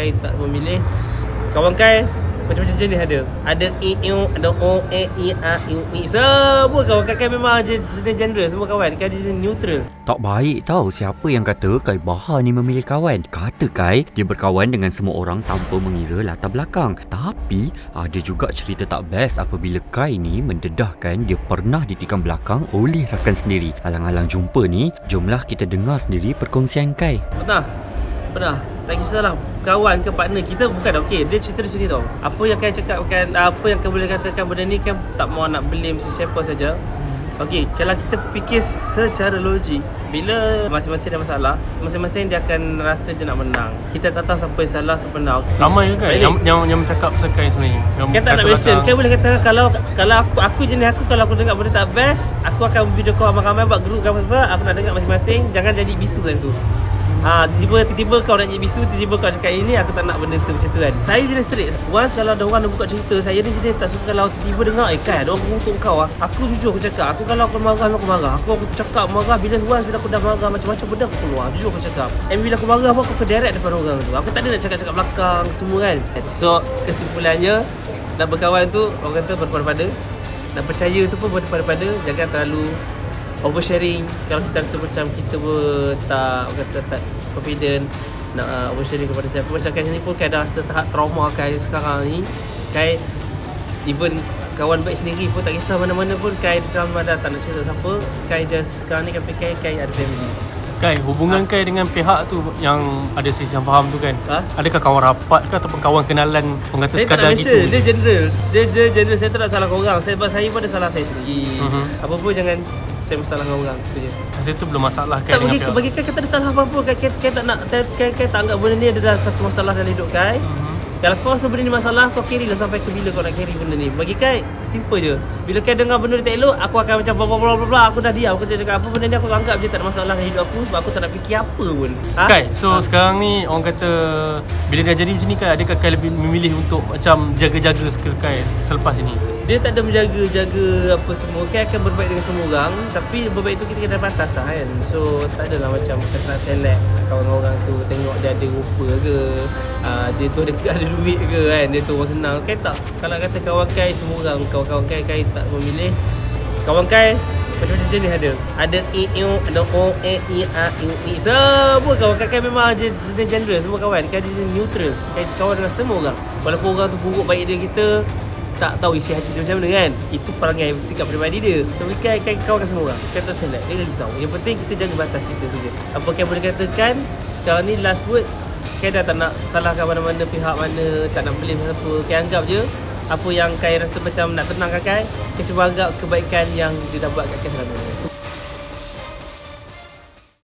Kai tak memilih. Kawan Kai macam-macam jenis ada. Ada ada o, i, a, i. Semua kawan Kai memang jenis genre. Semua kawan Kai jenis neutral. Tak baik tahu siapa yang kata Kai Bahar ni memilih kawan. Kata Kai, dia berkawan dengan semua orang tanpa mengira latar belakang. Tapi ada juga cerita tak best apabila Kai ni mendedahkan dia pernah ditikam belakang oleh rakan sendiri. Alang-alang jumpa ni, jomlah kita dengar sendiri perkongsian Kai. Pernah. Tak kisahlah kawan ke partner kita bukan okey. Dia cerita di sini tau. Apa yang Kai cakap kan, apa yang Kai boleh katakan benda ni kan tak mau nak blame sesiapa saja. Okey, kalau kita fikir secara logik, bila masing-masing ada masalah, masing-masing dia akan rasa dia nak menang. Kita tak tahu siapa yang salah, siapa benar. Ramai ke kan yang bercakap pasal Kai sebenarnya. Kan tak nak mention. Kai boleh katakan kalau aku jenis aku, kalau aku dengar benda tak best, aku akan video call ramai-ramai buat group apa, aku nak dengar masing-masing. Jangan jadi bisu kan tu. Tiba-tiba kau nak jadi bisu, tiba-tiba kau cakap ini, aku tak nak benda tu macam tu kan. Saya jenis straight. Once kalau ada orang nak buka cerita, saya ni jenis tak suka kalau tiba-tiba dengar Kai ada orang mengutuk kau aku jujur aku cakap. Aku kalau aku marah, aku marah. Aku cakap marah bila aku dah marah macam-macam benda aku keluar. Jujur aku cakap. And bila aku marah aku kedirect depan orang tu. Aku tak ada nak cakap-cakap belakang semua kan. So kesimpulannya, nak berkawan tu orang kata berpada-pada. Nak percaya tu pun berpada-pada. Jangan terlalu oversharing. Kalau kita rasa macam kita pun tak confident nak oversharing kepada siapa. Macam Kai ni pun Kai dah rasa tahap trauma Kai sekarang ni. Kai even kawan baik sendiri pun tak kisah mana-mana pun Kai sekarang dah tak nak cerita siapa. Kai just sekarang ni Kai ada family. Kai, hubungan Kai dengan pihak tu yang ada selisih faham tu kan, adakah kawan rapat ke ataupun kawan kenalan orang kata sekadar gitu? Dia general. Dia general. Saya tak nak salah korang. Saya pun ada salah saya sendiri. Apa pun jangan saya masalah dengan orang tu je. Masa tu belum masalah Kai dengan pihak. Bagi Kai tak ada salah apa-apa. Kai tak nak Kai tak anggap benda ni adalah satu masalah dalam hidup Kai. Kalau kau rasa benda ni masalah, kau carry lah sampai ke bila kau nak carry benda ni. Bagi Kai simple je. Bila Kai dengar benda ni tak elok, aku akan macam bla bla bla, aku dah diam. Aku tak cakap apa, benda ni aku anggap je tak ada masalah dalam hidup aku sebab aku tak nak fikir apa pun. Kai, so sekarang ni orang kata bila dah jadi macam ni Kai, adakah Kai lebih memilih untuk macam jaga-jaga skill Kai selepas ini? Dia tak ada menjaga apa semua. Kai akan berbaik dengan semua orang, tapi berbaik tu kita kena batas lah kan. So tak adalah macam kita nak select kawan orang tu, tengok dia ada rupa ke, dia tu ada duit ke kan, dia tu orang senang. Kai tak. Kalau kata kawan Kai semua orang, kawan-kawan Kai tak memilih. Kawan Kai macam-macam jenis ada. Ada ada o, i, a, i. Semua kawan Kai memang jenis genre. Semua kawan Kai jenis neutral. Kai kawan dengan semua orang. Walaupun orang tu buruk baik dia kita tak tahu isi hati dia macam mana kan. Itu perangai sikap peribadi dia. Tapi Kai kawan dengan semua orang. Kai tak select. Dia risau. Yang penting kita jaga batas kita tu je. Apa Kai boleh katakan sekarang ni last word. Kai dah tak nak salahkan mana-mana pihak mana, tak nak blame siapa. Kai anggap je apa yang Kai rasa macam nak tenangkan Kai, Kai cuba anggap kebaikan yang dia dah buat kat Kai selama ni.